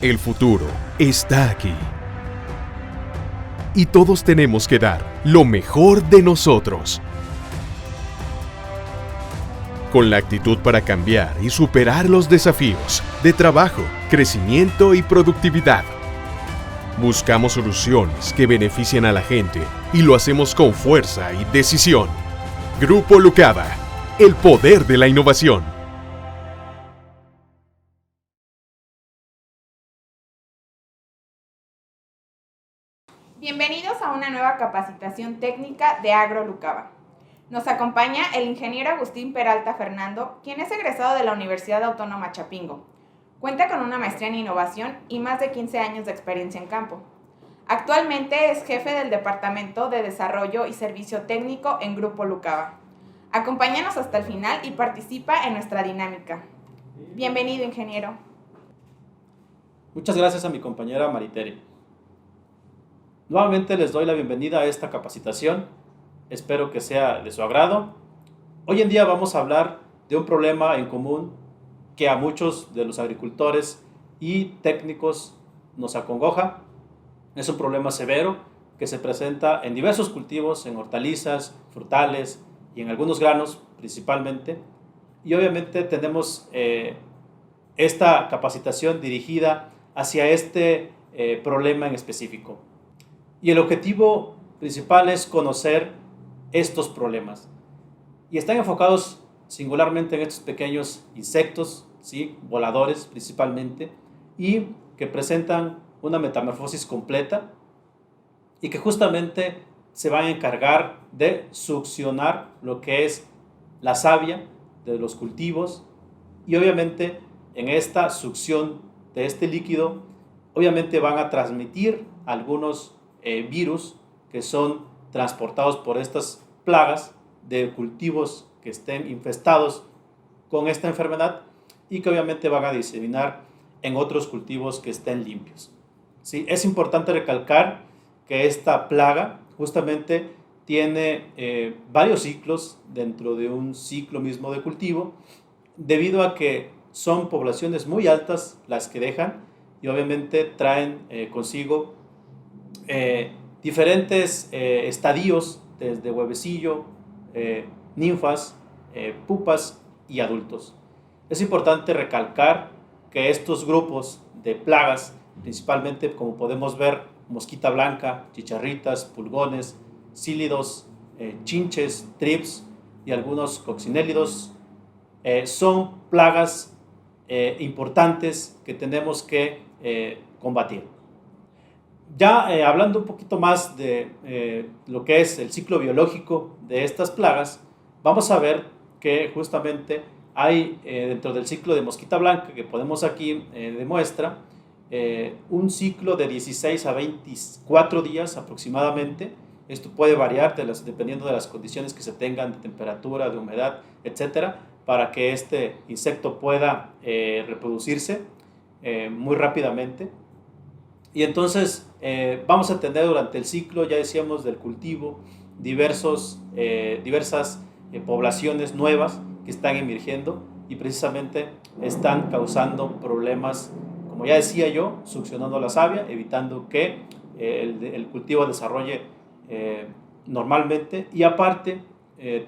El futuro está aquí. Y todos tenemos que dar lo mejor de nosotros. Con la actitud para cambiar y superar los desafíos de trabajo, crecimiento y productividad. Buscamos soluciones que beneficien a la gente y lo hacemos con fuerza y decisión. Grupo Lucava, el poder de la innovación. Bienvenidos a una nueva capacitación técnica de Agro Lucava. Nos acompaña el ingeniero Agustín Peralta Fernando, quien es egresado de la Universidad Autónoma Chapingo. Cuenta con una maestría en innovación y más de 15 años de experiencia en campo. Actualmente es jefe del Departamento de Desarrollo y Servicio Técnico en Grupo Lucava. Acompáñanos hasta el final y participa en nuestra dinámica. Bienvenido, ingeniero. Muchas gracias a mi compañera Maritere. Nuevamente les doy la bienvenida a esta capacitación. Espero que sea de su agrado. Hoy en día vamos a hablar de un problema en común que a muchos de los agricultores y técnicos nos acongoja. Es un problema severo que se presenta en diversos cultivos, en hortalizas, frutales y en algunos granos principalmente. Y obviamente tenemos esta capacitación dirigida hacia este problema en específico. Y el objetivo principal es conocer estos problemas. Y están enfocados singularmente en estos pequeños insectos, ¿sí? Voladores principalmente, y que presentan una metamorfosis completa y que justamente se van a encargar de succionar lo que es la savia de los cultivos. Y obviamente en esta succión de este líquido, obviamente van a transmitir algunos virus que son transportados por estas plagas de cultivos que estén infestados con esta enfermedad y que obviamente van a diseminar en otros cultivos que estén limpios. ¿Sí? Es importante recalcar que esta plaga justamente tiene varios ciclos dentro de un ciclo mismo de cultivo, debido a que son poblaciones muy altas las que dejan y obviamente traen consigo diferentes estadios, desde huevecillo, ninfas, pupas y adultos. Es importante recalcar que estos grupos de plagas, principalmente como podemos ver, mosquita blanca, chicharritas, pulgones, cílidos, chinches, trips y algunos coccinélidos, son plagas importantes que tenemos que combatir. Ya hablando un poquito más de lo que es el ciclo biológico de estas plagas, vamos a ver que justamente hay dentro del ciclo de mosquita blanca que ponemos aquí de muestra, un ciclo de 16 a 24 días aproximadamente. Esto puede variar dependiendo de las condiciones que se tengan de temperatura, de humedad, etcétera, para que este insecto pueda reproducirse muy rápidamente. Y entonces vamos a tener durante el ciclo, ya decíamos, del cultivo, diversas poblaciones nuevas que están emergiendo y precisamente están causando problemas, como ya decía yo, succionando la savia, evitando que el cultivo desarrolle normalmente. Y aparte,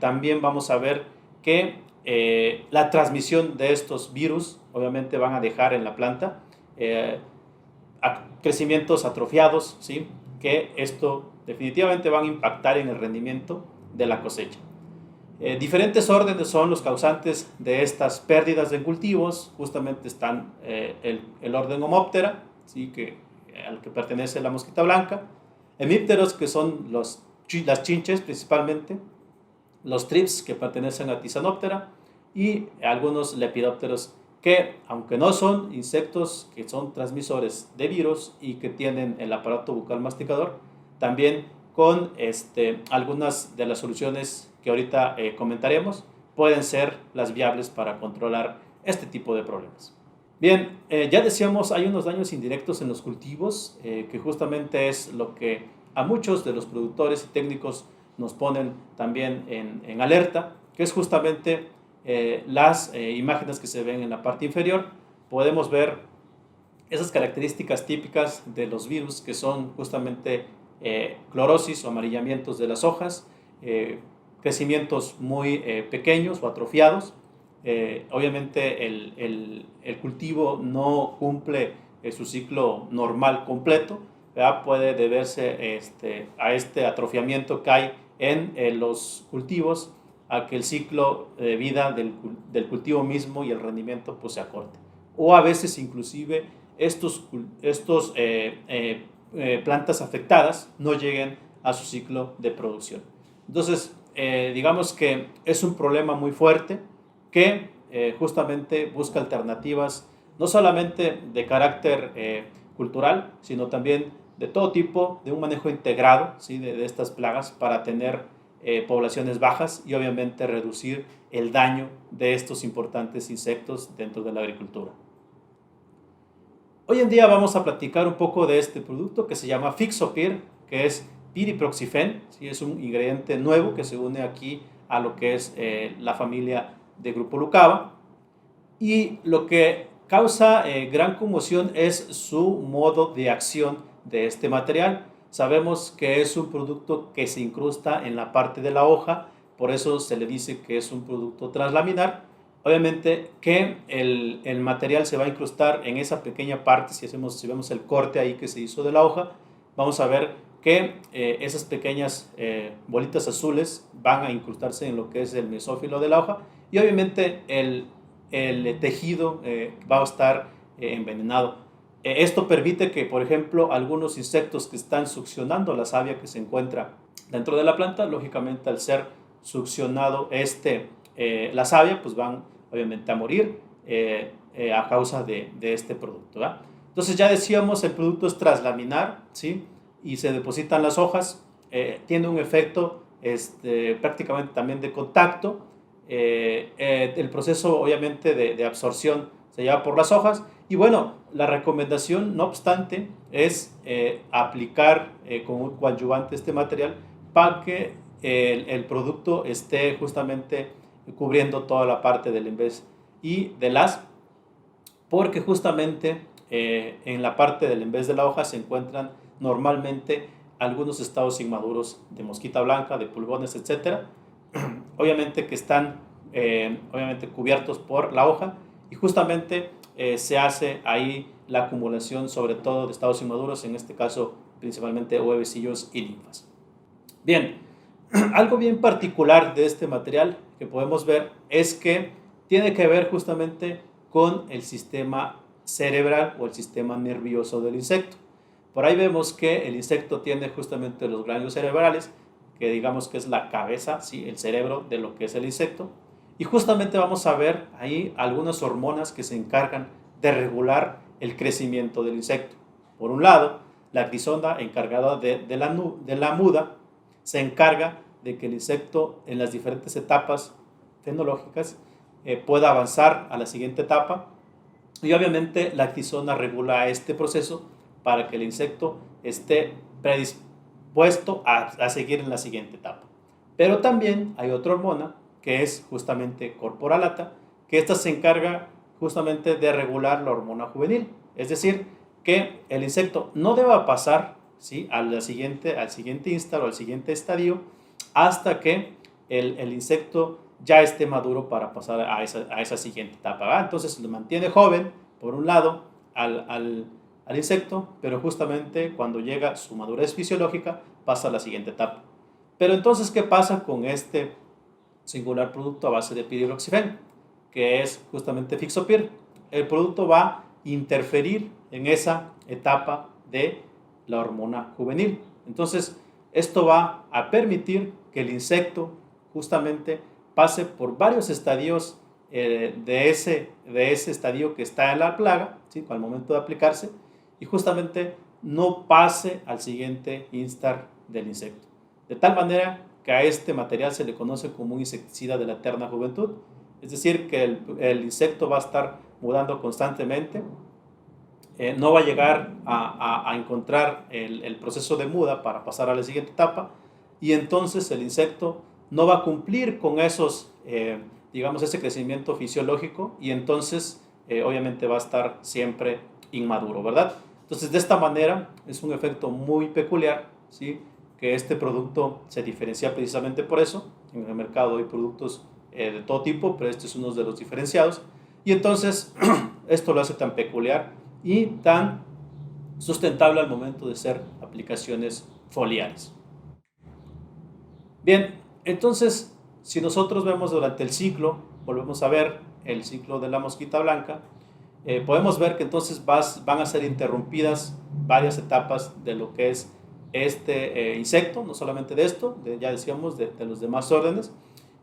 también vamos a ver que la transmisión de estos virus obviamente van a dejar en la planta crecimientos atrofiados, ¿sí? Que esto definitivamente van a impactar en el rendimiento de la cosecha. Diferentes órdenes son los causantes de estas pérdidas de cultivos. Justamente están el orden Homoptera, ¿sí? Al que pertenece la mosquita blanca, hemípteros, que son las chinches principalmente, los trips, que pertenecen a Tisanoptera, y algunos lepidópteros que, aunque no son insectos que son transmisores de virus y que tienen el aparato bucal masticador, también con algunas de las soluciones que ahorita comentaremos pueden ser las viables para controlar este tipo de problemas. Bien, ya decíamos, hay unos daños indirectos en los cultivos, que justamente es lo que a muchos de los productores y técnicos nos ponen también en alerta, que es justamente las imágenes que se ven en la parte inferior. Podemos ver esas características típicas de los virus que son justamente clorosis o amarillamientos de las hojas, crecimientos muy pequeños o atrofiados. Obviamente el cultivo no cumple su ciclo normal completo, ¿verdad? Puede deberse a este atrofiamiento que hay en los cultivos, a que el ciclo de vida del cultivo mismo y el rendimiento pues se acorte. O a veces inclusive estos plantas afectadas no lleguen a su ciclo de producción. Entonces, digamos que es un problema muy fuerte que justamente busca alternativas no solamente de carácter cultural, sino también de todo tipo, de un manejo integrado, ¿sí? de estas plagas para tener poblaciones bajas y obviamente reducir el daño de estos importantes insectos dentro de la agricultura. Hoy en día vamos a platicar un poco de este producto que se llama Fixopir, que es piriproxifen, ¿sí? Es un ingrediente nuevo que se une aquí a lo que es la familia de Grupo Lucava, y lo que causa gran conmoción es su modo de acción de este material. Sabemos que es un producto que se incrusta en la parte de la hoja, por eso se le dice que es un producto translaminar. Obviamente que el material se va a incrustar en esa pequeña parte. Si vemos el corte ahí que se hizo de la hoja, vamos a ver que esas pequeñas bolitas azules van a incrustarse en lo que es el mesófilo de la hoja, y obviamente el tejido va a estar envenenado. Esto permite que, por ejemplo, algunos insectos que están succionando la savia que se encuentra dentro de la planta, lógicamente al ser succionado la savia, pues van obviamente a morir a causa de este producto, ¿verdad? Entonces ya decíamos, el producto es translaminar, ¿sí? Y se depositan las hojas, tiene un efecto prácticamente también de contacto. El proceso obviamente de absorción se lleva por las hojas, y bueno, la recomendación no obstante es aplicar con un coadyuvante este material para que el producto esté justamente cubriendo toda la parte del envés y del haz, porque justamente en la parte del envés de la hoja se encuentran normalmente algunos estados inmaduros de mosquita blanca, de pulgones, etcétera, obviamente que están obviamente cubiertos por la hoja, y justamente se hace ahí la acumulación sobre todo de estados inmaduros, en este caso principalmente huevecillos y linfas. Bien, algo bien particular de este material que podemos ver es que tiene que ver justamente con el sistema cerebral o el sistema nervioso del insecto. Por ahí vemos que el insecto tiene justamente los ganglios cerebrales, que digamos que es la cabeza, ¿sí? El cerebro de lo que es el insecto. Y justamente vamos a ver ahí algunas hormonas que se encargan de regular el crecimiento del insecto. Por un lado, la actisona, encargada de la muda, se encarga de que el insecto en las diferentes etapas fenológicas pueda avanzar a la siguiente etapa, y obviamente la actisona regula este proceso para que el insecto esté predispuesto a seguir en la siguiente etapa. Pero también hay otra hormona que es justamente corporalata, que esta se encarga justamente de regular la hormona juvenil, es decir, que el insecto no deba pasar, ¿sí? al siguiente instar o al siguiente estadio hasta que el insecto ya esté maduro para pasar a esa siguiente etapa, ¿verdad? Entonces lo mantiene joven, por un lado, al insecto, pero justamente cuando llega su madurez fisiológica pasa a la siguiente etapa. Pero entonces, ¿qué pasa con este singular producto a base de piriproxifen, que es justamente Fixopir? El producto va a interferir en esa etapa de la hormona juvenil. Entonces, esto va a permitir que el insecto justamente pase por varios estadios de ese estadio que está en la plaga, ¿sí? Al momento de aplicarse, y justamente no pase al siguiente instar del insecto. De tal manera que a este material se le conoce como un insecticida de la eterna juventud, es decir, que el insecto va a estar mudando constantemente, no va a llegar a encontrar el proceso de muda para pasar a la siguiente etapa, y entonces el insecto no va a cumplir con esos, ese crecimiento fisiológico, y entonces obviamente va a estar siempre inmaduro, ¿verdad? Entonces, de esta manera es un efecto muy peculiar, ¿sí? Que este producto se diferencia precisamente por eso. En el mercado hay productos de todo tipo, pero este es uno de los diferenciados. Y entonces, esto lo hace tan peculiar y tan sustentable al momento de ser aplicaciones foliares. Bien, entonces, si nosotros vemos durante el ciclo, volvemos a ver el ciclo de la mosquita blanca, podemos ver que entonces van a ser interrumpidas varias etapas de lo que es este insecto, no solamente de esto, ya decíamos, de los demás órdenes,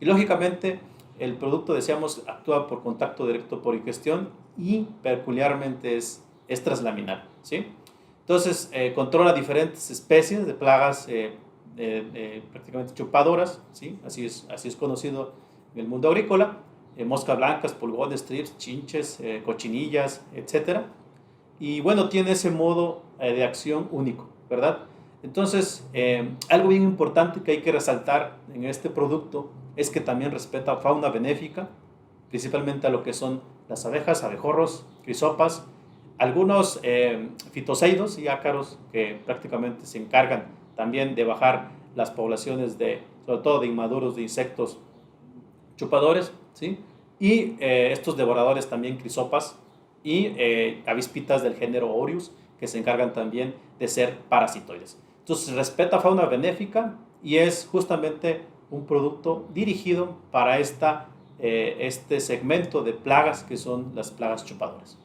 y lógicamente el producto, decíamos, actúa por contacto directo por ingestión y peculiarmente es translaminar, ¿sí? Entonces, controla diferentes especies de plagas prácticamente chupadoras, ¿sí? Así es conocido en el mundo agrícola, moscas blancas, pulgones, trips, chinches, cochinillas, etc. Y bueno, tiene ese modo de acción único, ¿verdad? Entonces, algo bien importante que hay que resaltar en este producto es que también respeta fauna benéfica, principalmente a lo que son las abejas, abejorros, crisopas, algunos fitoseidos y ácaros que prácticamente se encargan también de bajar las poblaciones sobre todo de inmaduros de insectos chupadores, ¿sí? Y estos devoradores también crisopas y avispitas del género Orius que se encargan también de ser parasitoides. Entonces respeta fauna benéfica y es justamente un producto dirigido para este segmento de plagas que son las plagas chupadoras.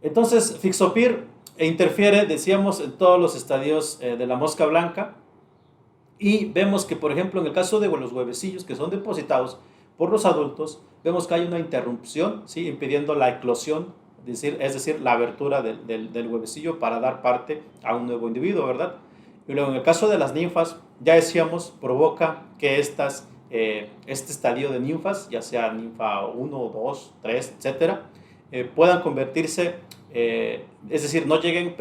Entonces Fixopir interfiere, decíamos, en todos los estadios de la mosca blanca y vemos que, por ejemplo, en el caso de los huevecillos que son depositados por los adultos, vemos que hay una interrupción, ¿sí? Impidiendo la eclosión, es decir, la abertura del huevecillo para dar parte a un nuevo individuo, ¿verdad? Y luego en el caso de las ninfas, ya decíamos, provoca que este estadio de ninfas, ya sea ninfa 1, 2, 3, etc., puedan convertirse, es decir, no lleguen,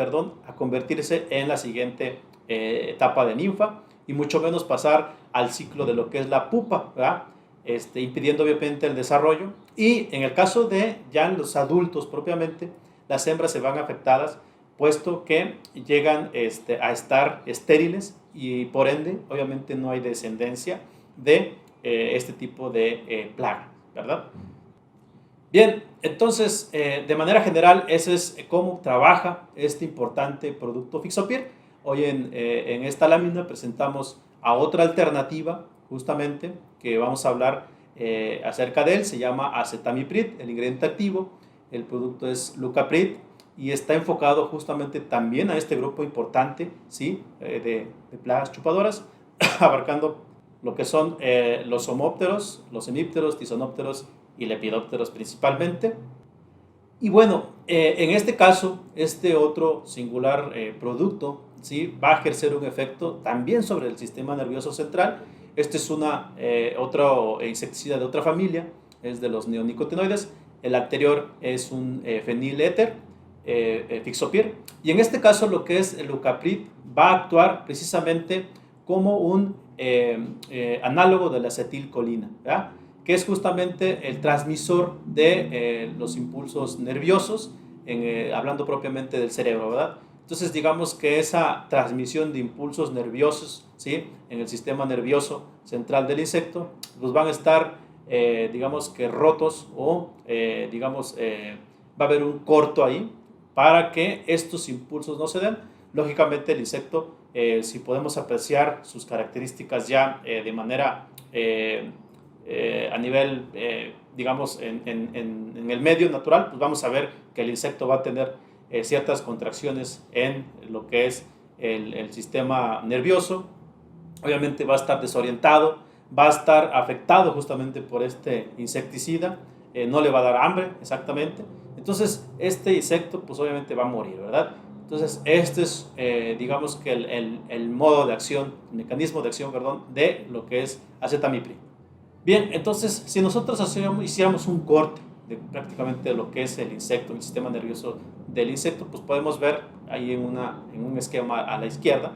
a convertirse en la siguiente etapa de ninfa y mucho menos pasar al ciclo de lo que es la pupa, ¿verdad? Impidiendo obviamente el desarrollo. Y en el caso de ya los adultos propiamente, las hembras se van afectadas, puesto que llegan a estar estériles y por ende obviamente no hay descendencia de este tipo de plaga, ¿verdad? Bien, entonces de manera general ese es cómo trabaja este importante producto Fixopir. Hoy en esta lámina presentamos a otra alternativa justamente que vamos a hablar acerca de él. Se llama acetamiprid, el ingrediente activo. El producto es Lucaprid y está enfocado justamente también a este grupo importante, ¿sí? de plagas chupadoras, abarcando lo que son los homópteros, los hemípteros, tizonópteros y lepidópteros principalmente. Y bueno, en este caso, este otro singular producto, ¿sí? Va a ejercer un efecto también sobre el sistema nervioso central. Este es otro insecticida de otra familia, es de los neonicotinoides. El anterior es un feniléter, Fixopir. Y en este caso lo que es el Lucaprid va a actuar precisamente como un análogo de la acetilcolina, ¿verdad? Que es justamente el transmisor de los impulsos nerviosos, hablando propiamente del cerebro, ¿verdad? Entonces digamos que esa transmisión de impulsos nerviosos, ¿sí? En el sistema nervioso central del insecto, pues van a estar, digamos que rotos o va a haber un corto ahí para que estos impulsos no se den. Lógicamente el insecto, si podemos apreciar sus características ya de manera a nivel, digamos, en el medio natural, pues vamos a ver que el insecto va a tener ciertas contracciones en lo que es el sistema nervioso. Obviamente va a estar desorientado, va a estar afectado justamente por este insecticida, no le va a dar hambre exactamente. Entonces este insecto pues obviamente va a morir, ¿verdad? Entonces este es digamos que el modo de acción, el mecanismo de acción, de lo que es acetamiprid. Bien, entonces si nosotros hiciéramos un corte de prácticamente lo que es el insecto, el sistema nervioso del insecto, pues podemos ver ahí en un esquema a la izquierda,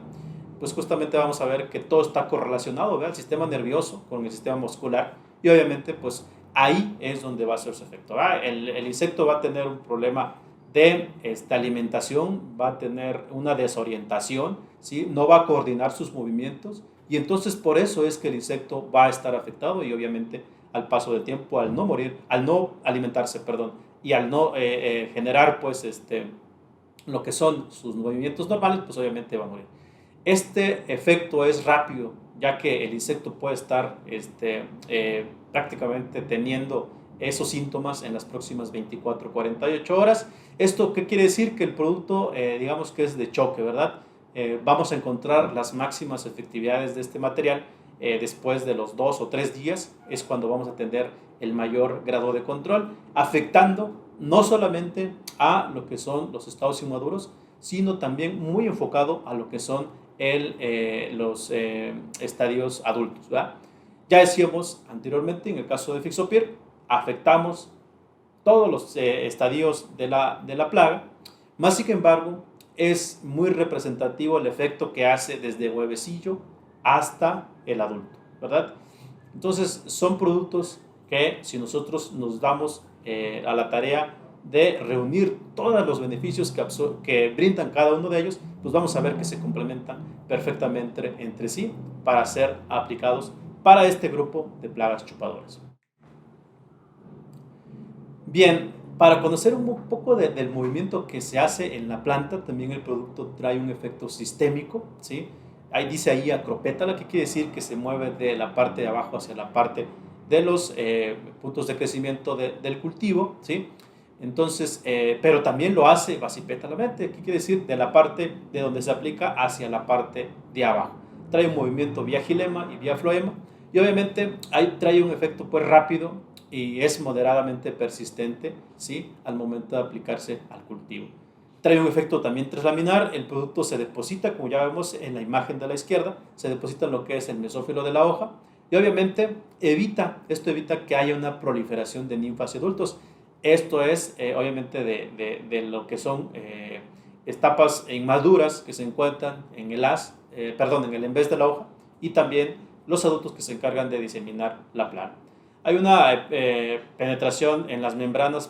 pues justamente vamos a ver que todo está correlacionado, ¿verdad? El sistema nervioso con el sistema muscular y obviamente pues ahí es donde va a ser su efecto, ¿verdad? El insecto va a tener un problema de alimentación, va a tener una desorientación, ¿sí? No va a coordinar sus movimientos y entonces por eso es que el insecto va a estar afectado y obviamente al paso del tiempo, al no morir, al no alimentarse, perdón, y al no generar pues lo que son sus movimientos normales, pues obviamente va a morir. Este efecto es rápido, ya que el insecto puede estar prácticamente teniendo esos síntomas en las próximas 24, 48 horas. ¿Esto qué quiere decir? Que el producto, digamos que es de choque, ¿verdad? Vamos a encontrar las máximas efectividades de este material después de los 2 o 3 días, es cuando vamos a tener el mayor grado de control, afectando no solamente a lo que son los estados inmaduros, sino también muy enfocado a lo que son los estadios adultos, ¿verdad? Ya decíamos anteriormente, en el caso de Fixopir, afectamos todos los estadios de la plaga, más sin embargo, es muy representativo el efecto que hace desde huevecillo hasta el adulto, ¿verdad? Entonces, son productos que si nosotros nos damos a la tarea de reunir todos los beneficios que brindan cada uno de ellos, pues vamos a ver que se complementan perfectamente entre sí para ser aplicados para este grupo de plagas chupadoras. Bien, para conocer un poco del movimiento que se hace en la planta, también el producto trae un efecto sistémico, ¿sí? Ahí dice ahí acropétala, que quiere decir que se mueve de la parte de abajo hacia la parte de los puntos de crecimiento del cultivo, ¿sí? Entonces, pero también lo hace basipétalamente, que quiere decir de la parte de donde se aplica hacia la parte de abajo. Trae un movimiento vía xilema y vía floema, y obviamente ahí trae un efecto pues rápido y es moderadamente persistente, ¿sí? Al momento de aplicarse al cultivo. Trae un efecto también translaminar, el producto se deposita, como ya vemos en la imagen de la izquierda, se deposita en lo que es el mesófilo de la hoja y obviamente esto evita que haya una proliferación de ninfas y adultos. Esto es obviamente de lo que son etapas inmaduras que se encuentran en en el envés de la hoja y también los adultos que se encargan de diseminar la plaga. Hay una penetración en las membranas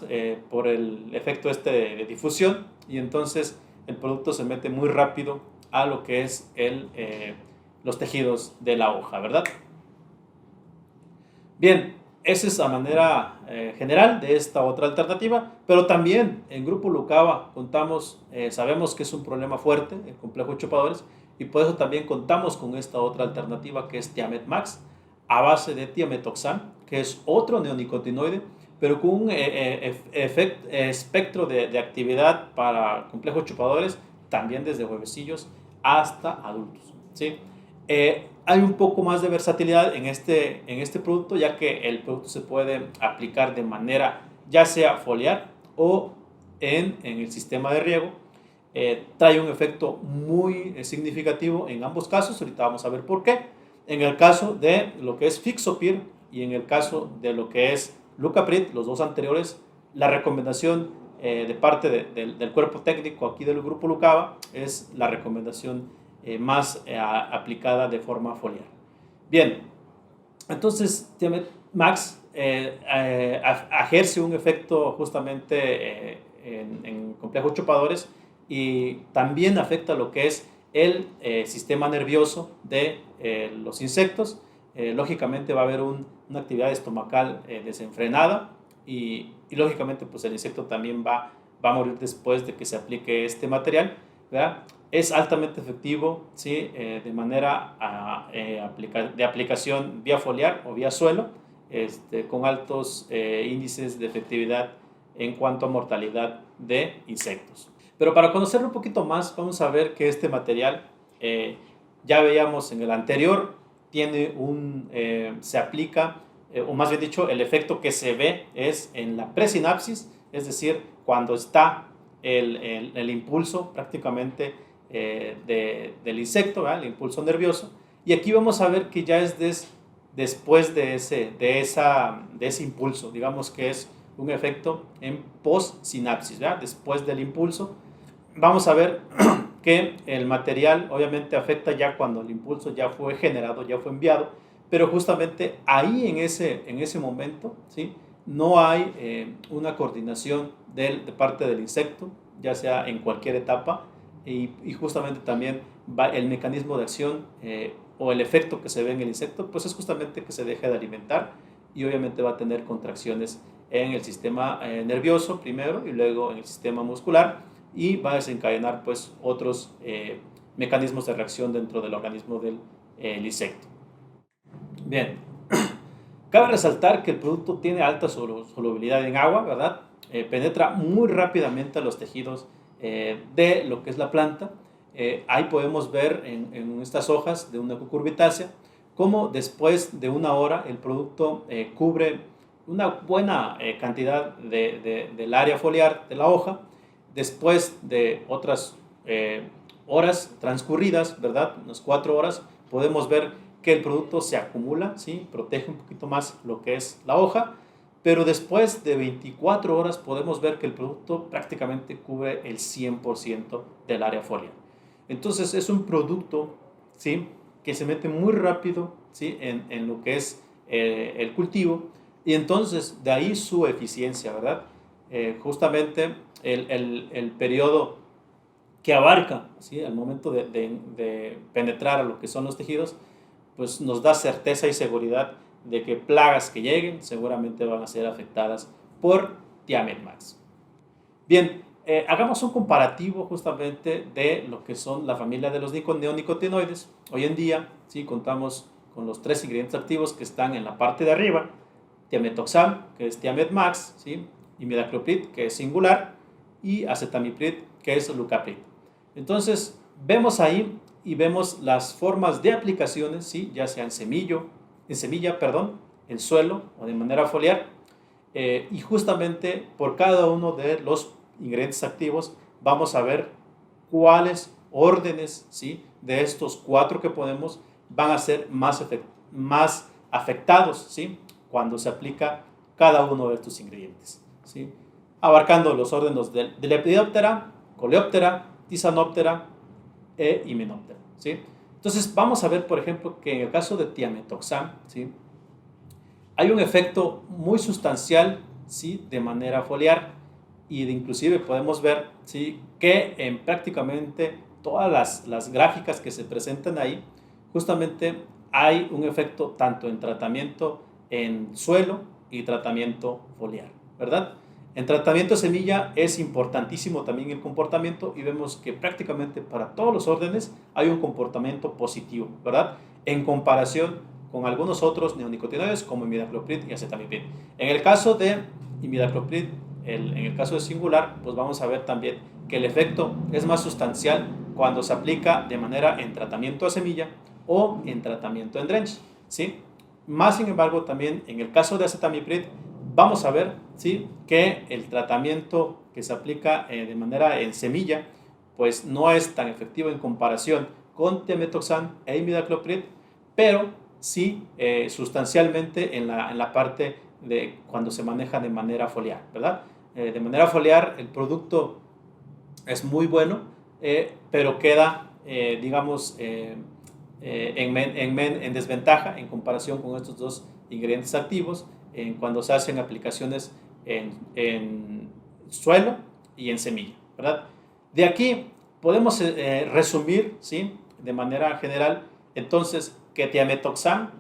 por el efecto de difusión y entonces el producto se mete muy rápido a lo que es los tejidos de la hoja, ¿verdad? Bien, esa es la manera general de esta otra alternativa, pero también en Grupo Lucava sabemos que es un problema fuerte el complejo de chupadores y por eso también contamos con esta otra alternativa que es Thiamet Max a base de tiametoxam, que es otro neonicotinoide, pero con un espectro de actividad para complejos chupadores, también desde huevecillos hasta adultos, ¿sí? Hay un poco más de versatilidad en este producto, ya que el producto se puede aplicar de manera ya sea foliar o en el sistema de riego. Trae un efecto muy significativo en ambos casos, ahorita vamos a ver por qué. En el caso de lo que es Fixopir y en el caso de lo que es Lucaprit, los dos anteriores, la recomendación de parte del cuerpo técnico aquí del Grupo Lucava es la recomendación más aplicada de forma foliar. Bien, entonces Thiamet Max ejerce un efecto justamente en complejos chupadores y también afecta lo que es el sistema nervioso de los insectos. Lógicamente va a haber una actividad estomacal desenfrenada y lógicamente pues el insecto también va a morir después de que se aplique este material, ¿verdad? Es altamente efectivo, ¿sí? De manera de aplicación vía foliar o vía suelo, con altos índices de efectividad en cuanto a mortalidad de insectos. Pero para conocerlo un poquito más, vamos a ver que este material, ya veíamos en el anterior, se aplica, o más bien dicho, el efecto que se ve es en la presinapsis, es decir, cuando está el impulso prácticamente del insecto, ¿verdad? El impulso nervioso. Y aquí vamos a ver que ya es después de ese impulso, digamos que es un efecto en postsinapsis, ¿verdad? Después del impulso. Vamos a ver que el material obviamente afecta ya cuando el impulso ya fue generado, ya fue enviado, pero justamente ahí en ese momento, ¿sí? no hay una coordinación de parte del insecto, ya sea en cualquier etapa, y justamente también el mecanismo de acción o el efecto que se ve en el insecto, pues es justamente que se deje de alimentar y obviamente va a tener contracciones en el sistema nervioso primero y luego en el sistema muscular, y va a desencadenar pues otros mecanismos de reacción dentro del organismo del insecto. Bien, cabe resaltar que el producto tiene alta solubilidad en agua, ¿verdad? Penetra muy rápidamente a los tejidos de lo que es la planta. Ahí podemos ver en estas hojas de una cucurbitácea cómo después de una hora el producto cubre una buena cantidad del área foliar de la hoja. Después de otras horas transcurridas, ¿verdad? Unas 4 horas, podemos ver que el producto se acumula, ¿sí? Protege un poquito más lo que es la hoja, pero después de 24 horas podemos ver que el producto prácticamente cubre el 100% del área foliar. Entonces es un producto, ¿sí?, que se mete muy rápido, ¿sí?, en lo que es el cultivo, y entonces de ahí su eficiencia, ¿verdad? Justamente el periodo que abarca, ¿sí?, al momento de penetrar a lo que son los tejidos, pues nos da certeza y seguridad de que plagas que lleguen seguramente van a ser afectadas por Thiamet Max. Bien, hagamos un comparativo justamente de lo que son la familia de los neonicotinoides. Hoy en día, ¿sí?, contamos con los 3 ingredientes activos que están en la parte de arriba: Thiametoxam, que es Thiamet Max, ¿sí?, imidacloprid, que es singular, y acetamiprid, que es lucaprid. Entonces, vemos ahí y vemos las formas de aplicaciones, ¿sí?, ya sea en semilla, en suelo o de manera foliar, y justamente por cada uno de los ingredientes activos vamos a ver cuáles órdenes, ¿sí?, de estos 4 que ponemos van a ser más afectados, ¿sí?, cuando se aplica cada uno de estos ingredientes, ¿sí?, abarcando los órdenes de Lepidoptera, Coleoptera, Tisanoptera e Hymenoptera, ¿sí? Entonces vamos a ver, por ejemplo, que en el caso de Thiametoxam, ¿sí?, hay un efecto muy sustancial, ¿sí?, de manera foliar, y inclusive podemos ver, ¿sí?, que en prácticamente todas las gráficas que se presentan ahí, justamente hay un efecto tanto en tratamiento en suelo y tratamiento foliar, ¿verdad? En tratamiento de semilla es importantísimo también el comportamiento, y vemos que prácticamente para todos los órdenes hay un comportamiento positivo, ¿verdad?, en comparación con algunos otros neonicotinoides como imidacloprid y acetamiprid. En el caso de imidacloprid, en el caso de singular, pues vamos a ver también que el efecto es más sustancial cuando se aplica de manera en tratamiento a semilla o en tratamiento en drench, ¿sí? Más sin embargo, también en el caso de acetamiprid vamos a ver, ¿sí?, que el tratamiento que se aplica de manera en semilla pues no es tan efectivo en comparación con Thiametoxam e imidacloprid, pero sí sustancialmente en la parte de cuando se maneja de manera foliar, ¿verdad? De manera foliar el producto es muy bueno, pero queda, digamos, en desventaja en comparación con estos 2 ingredientes activos cuando se hacen aplicaciones en suelo y en semilla, ¿verdad? De aquí podemos resumir, ¿sí?, de manera general, entonces, que Thiametoxam,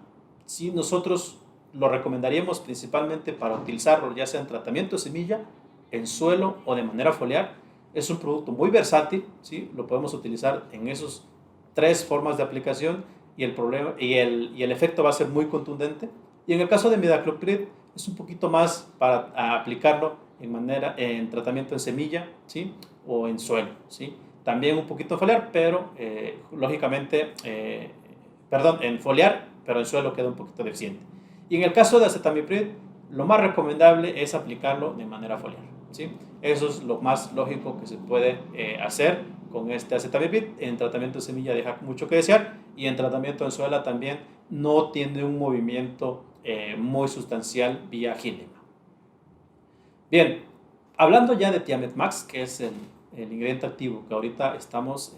¿sí?, nosotros lo recomendaríamos principalmente para utilizarlo ya sea en tratamiento de semilla, en suelo o de manera foliar. Es un producto muy versátil, ¿sí?, lo podemos utilizar en esas 3 formas de aplicación, y el efecto va a ser muy contundente. Y en el caso de imidacloprid es un poquito más para aplicarlo en tratamiento en semilla, ¿sí?, o en suelo, ¿sí?, también un poquito foliar, pero lógicamente, en foliar, pero en suelo queda un poquito deficiente. Y en el caso de acetamiprid, lo más recomendable es aplicarlo de manera foliar, ¿sí? Eso es lo más lógico que se puede hacer con este acetamiprid. En tratamiento de semilla deja mucho que desear, y en tratamiento en suelo también no tiene un movimiento muy sustancial vía gilema. Bien, hablando ya de Thiamet Max, que es el ingrediente activo que ahorita estamos,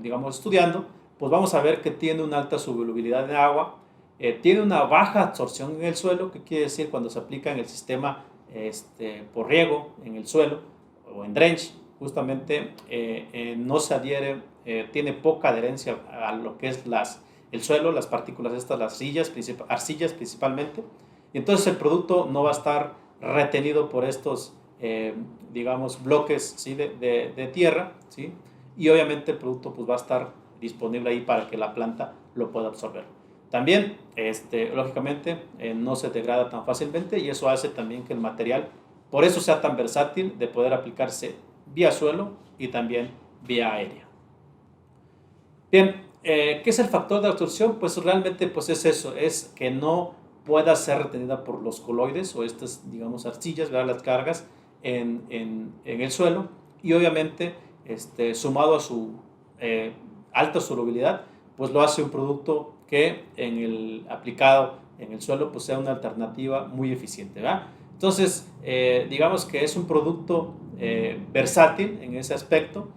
digamos, estudiando, pues vamos a ver que tiene una alta solubilidad en agua, tiene una baja absorción en el suelo, que quiere decir cuando se aplica en el sistema por riego en el suelo o en drench, justamente no se adhiere, tiene poca adherencia a lo que es el suelo, las partículas estas, las arcillas principalmente, y entonces el producto no va a estar retenido por estos, digamos, bloques, ¿sí? de tierra, ¿sí? Y obviamente el producto pues va a estar disponible ahí para que la planta lo pueda absorber. También, lógicamente, no se degrada tan fácilmente y eso hace también que el material, por eso sea tan versátil de poder aplicarse vía suelo y también vía aérea. Bien, ¿qué es el factor de absorción? Pues realmente pues es eso, es que no pueda ser retenida por los coloides o estas, digamos, arcillas, ¿verdad? Las cargas en el suelo, y obviamente sumado a su alta solubilidad, pues lo hace un producto que aplicado en el suelo pues sea una alternativa muy eficiente, ¿verdad? Entonces, digamos que es un producto versátil en ese aspecto,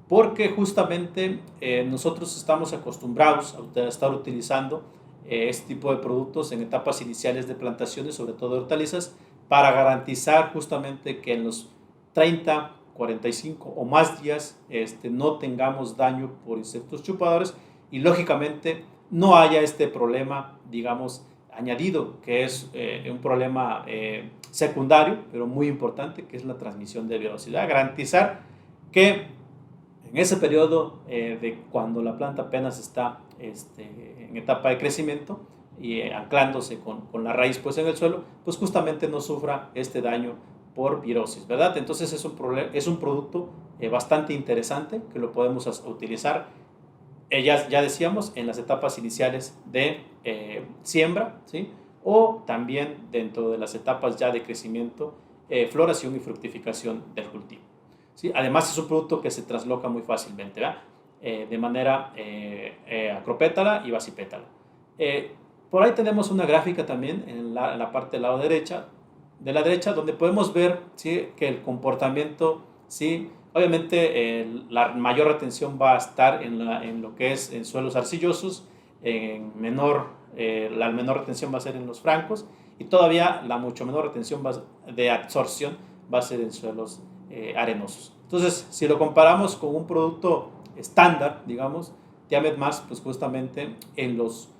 porque justamente nosotros estamos acostumbrados a estar utilizando este tipo de productos en etapas iniciales de plantaciones, sobre todo de hortalizas, para garantizar justamente que en los 30, 45 o más días no tengamos daño por insectos chupadores y lógicamente no haya este problema, digamos, añadido, que es un problema secundario, pero muy importante, que es la transmisión de virosidad. Garantizar que en ese periodo de cuando la planta apenas está en etapa de crecimiento y anclándose con la raíz pues en el suelo, pues justamente no sufra este daño por virosis, ¿verdad? Entonces es un producto bastante interesante que lo podemos utilizar, ya decíamos, en las etapas iniciales de siembra, ¿sí? O también dentro de las etapas ya de crecimiento, floración y fructificación del cultivo, ¿sí? Además es un producto que se trasloca muy fácilmente, ¿verdad? De manera acropétala y basipétala. Por ahí tenemos una gráfica también en la parte del lado de la derecha, donde podemos ver, ¿sí? Que el comportamiento, ¿sí? Obviamente la mayor retención va a estar en lo que es en suelos arcillosos, la menor retención va a ser en los francos, y todavía la mucho menor retención de absorción va a ser en suelos arenosos. Entonces, si lo comparamos con un producto estándar, digamos, Tiamet Max, pues justamente en los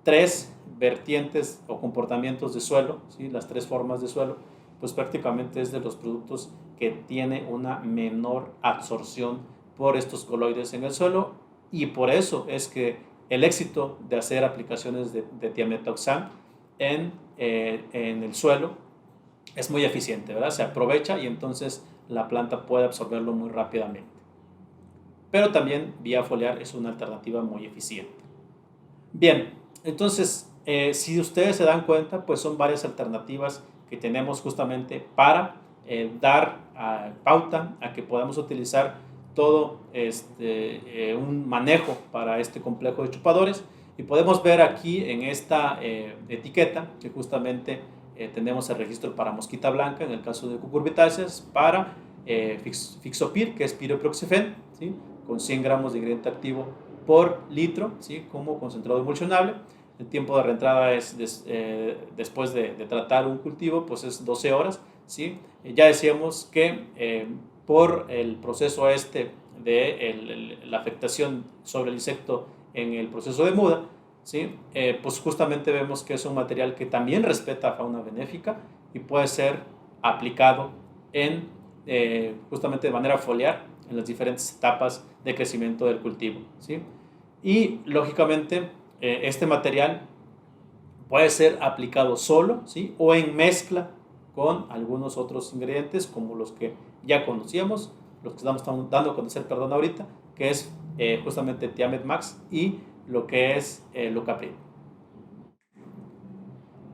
3 vertientes o comportamientos de suelo, ¿sí? Las 3 formas de suelo, pues prácticamente es de los productos que tiene una menor absorción por estos coloides en el suelo, y por eso es que el éxito de hacer aplicaciones de Thiamethoxam en el suelo es muy eficiente, ¿verdad? Se aprovecha y entonces la planta puede absorberlo muy rápidamente. Pero también vía foliar es una alternativa muy eficiente. Bien, entonces si ustedes se dan cuenta, pues son varias alternativas que tenemos justamente para dar pauta a que podamos utilizar todo un manejo para este complejo de chupadores, y podemos ver aquí en esta etiqueta que justamente tenemos el registro para mosquita blanca en el caso de cucurbitáceas, para Fixopir, que es pireproxifen, ¿sí? Con 100 gramos de ingrediente activo por litro, ¿sí? Como concentrado emulsionable. El tiempo de reentrada es después de tratar un cultivo, pues es 12 horas, ¿sí? Ya decíamos que por el proceso de la afectación sobre el insecto en el proceso de muda, ¿sí? Pues justamente vemos que es un material que también respeta fauna benéfica y puede ser aplicado justamente de manera foliar en las diferentes etapas de crecimiento del cultivo, ¿sí? Y lógicamente este material puede ser aplicado solo, ¿sí? O en mezcla con algunos otros ingredientes como los que ya conocíamos, los que estamos dando a conocer, ahorita, que es justamente Tiamet Max y lo que es Lucaprid.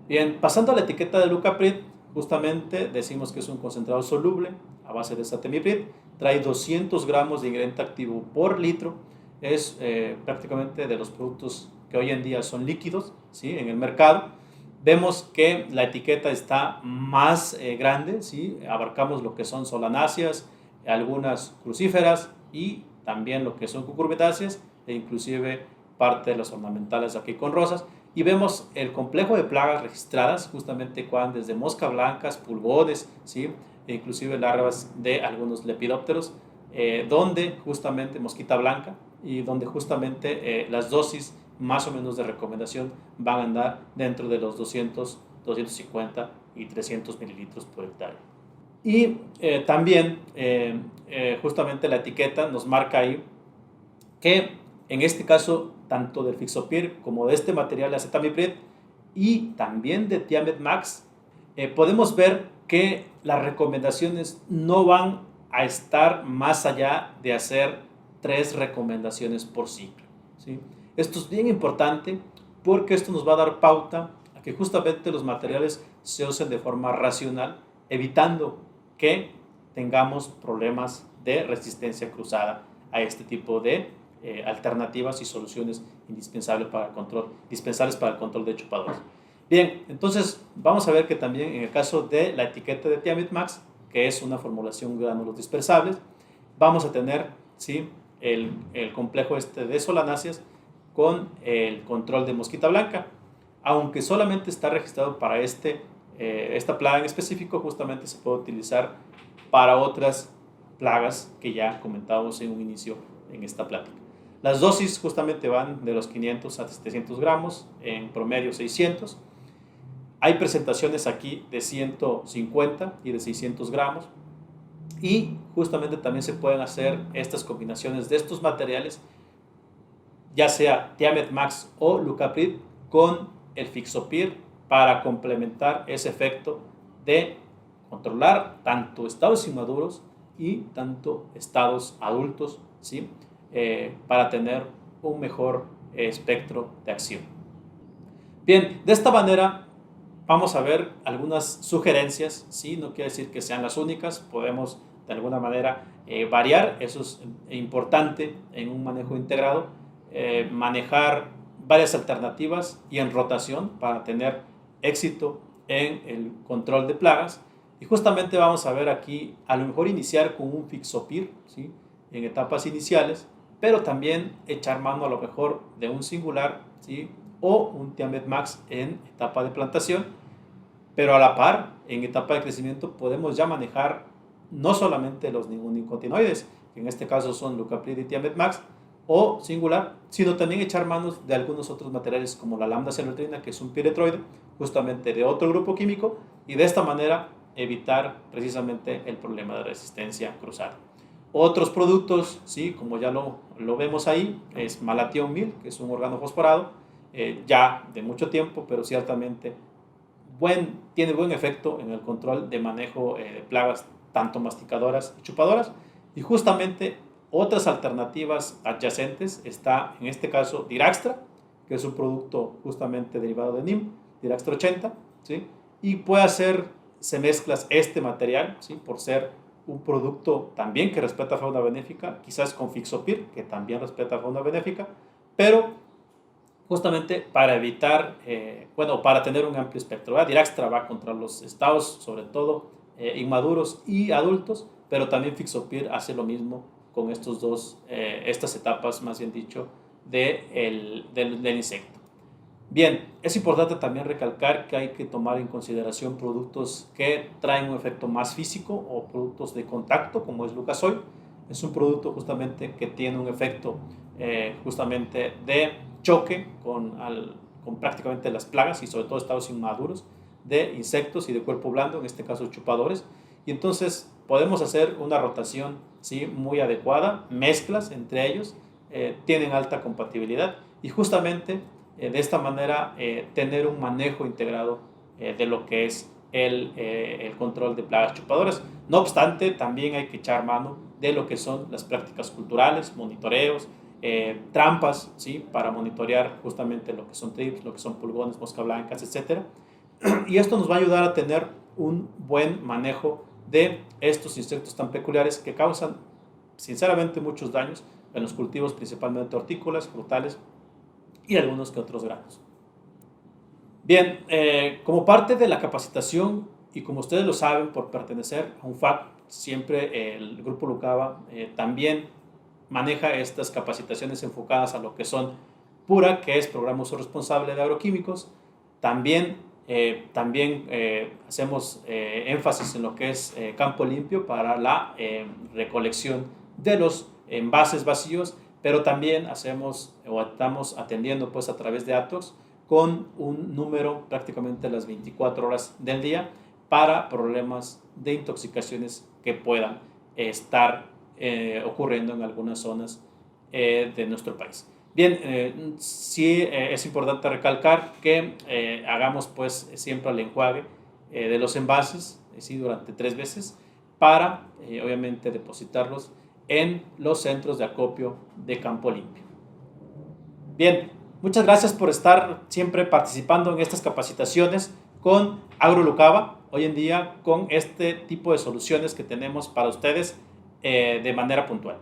Bien, pasando a la etiqueta de Lucaprid, justamente decimos que es un concentrado soluble a base de satemiprid, trae 200 gramos de ingrediente activo por litro, es prácticamente de los productos que hoy en día son líquidos, ¿sí? En el mercado. Vemos que la etiqueta está más grande, ¿sí? Abarcamos lo que son solanáceas, algunas crucíferas y también lo que son cucurbitáceas e inclusive parte de las ornamentales aquí con rosas. y vemos el complejo de plagas registradas, justamente cuando desde mosca blancas, pulgones, ¿sí? E inclusive larvas de algunos lepidópteros, donde justamente mosquita blanca y donde justamente las dosis más o menos de recomendación van a andar dentro de los 200, 250 y 300 mililitros por hectárea. Y también justamente la etiqueta nos marca ahí que en este caso tanto del Fixopir como de este material de acetamiprid y también de Thiamet Max, podemos ver que las recomendaciones no van a estar más allá de hacer 3 recomendaciones por ciclo, ¿sí? Esto es bien importante porque esto nos va a dar pauta a que justamente los materiales se usen de forma racional, evitando que tengamos problemas de resistencia cruzada a este tipo de alternativas y soluciones indispensables para el control de chupadores. Bien, entonces vamos a ver que también en el caso de la etiqueta de Thiamet Max, que es una formulación gránulos dispersables, vamos a tener, ¿sí?, el complejo de solanáceas con el control de mosquita blanca, aunque solamente está registrado para esta plaga en específico, justamente se puede utilizar para otras plagas que ya comentábamos en un inicio en esta plática. Las dosis justamente van de los 500 a 700 gramos, en promedio 600. Hay presentaciones aquí de 150 y de 600 gramos. Y justamente también se pueden hacer estas combinaciones de estos materiales, ya sea Thiamet Max o Lucaprid, con el Fixopir para complementar ese efecto de controlar tanto estados inmaduros y tanto estados adultos, ¿sí?, para tener un mejor espectro de acción. Bien, de esta manera vamos a ver algunas sugerencias, ¿sí? No quiere decir que sean las únicas, podemos de alguna manera variar, eso es importante en un manejo integrado, manejar varias alternativas y en rotación para tener éxito en el control de plagas. Y justamente vamos a ver aquí, a lo mejor iniciar con un Fixopir, ¿sí?, en etapas iniciales, pero también echar mano a lo mejor de un singular, ¿sí?, o un Thiamet Max en etapa de plantación, pero a la par, en etapa de crecimiento, podemos ya manejar no solamente los neonicotinoides, que en este caso son Lucaprid y Thiamet Max, o singular, sino también echar manos de algunos otros materiales como la lambda-cianotrina, que es un piretroide, justamente de otro grupo químico, y de esta manera evitar precisamente el problema de resistencia cruzada. Otros productos, ¿sí?, como ya lo vemos ahí, es Malathion 1000, que es un organofosforado, ya de mucho tiempo, pero ciertamente tiene buen efecto en el control de manejo de plagas, tanto masticadoras y chupadoras. Y justamente otras alternativas adyacentes está, en este caso, Diraxtra, que es un producto justamente derivado de NIM, Diraxtra 80, ¿sí?, y puede hacerse mezclas este material, ¿sí?, por ser un producto también que respeta fauna benéfica, quizás con Fixopir, que también respeta fauna benéfica, pero justamente para evitar, para tener un amplio espectro. Diraxtra va contra los estados, sobre todo inmaduros y adultos, pero también Fixopir hace lo mismo con estas etapas, más bien dicho, del insecto. Bien, es importante también recalcar que hay que tomar en consideración productos que traen un efecto más físico o productos de contacto, como es Lucasol. Es un producto justamente que tiene un efecto justamente de choque con prácticamente las plagas y sobre todo estados inmaduros de insectos y de cuerpo blando, en este caso chupadores. Y entonces podemos hacer una rotación, ¿sí?, muy adecuada, mezclas entre ellos, tienen alta compatibilidad y justamente de esta manera tener un manejo integrado de lo que es el control de plagas chupadoras. No obstante, también hay que echar mano de lo que son las prácticas culturales, monitoreos, trampas, ¿sí?, para monitorear justamente lo que son trips, lo que son pulgones, mosca blancas, etc. Y esto nos va a ayudar a tener un buen manejo de estos insectos tan peculiares que causan sinceramente muchos daños en los cultivos, principalmente hortícolas, frutales y algunos que otros granos. Bien, como parte de la capacitación y como ustedes lo saben por pertenecer a un FAC, siempre el Grupo Lucava también maneja estas capacitaciones enfocadas a lo que son PURA, que es Programa Uso Responsable de Agroquímicos. También hacemos énfasis en lo que es Campo Limpio para la recolección de los envases vacíos, pero también estamos atendiendo pues a través de Atox con un número prácticamente las 24 horas del día para problemas de intoxicaciones que puedan estar ocurriendo en algunas zonas de nuestro país. Bien, sí es importante recalcar que hagamos pues siempre el enjuague de los envases, durante 3 veces, para obviamente depositarlos en los centros de acopio de Campo Limpio. Bien, muchas gracias por estar siempre participando en estas capacitaciones con AgroLucaba, hoy en día con este tipo de soluciones que tenemos para ustedes de manera puntual.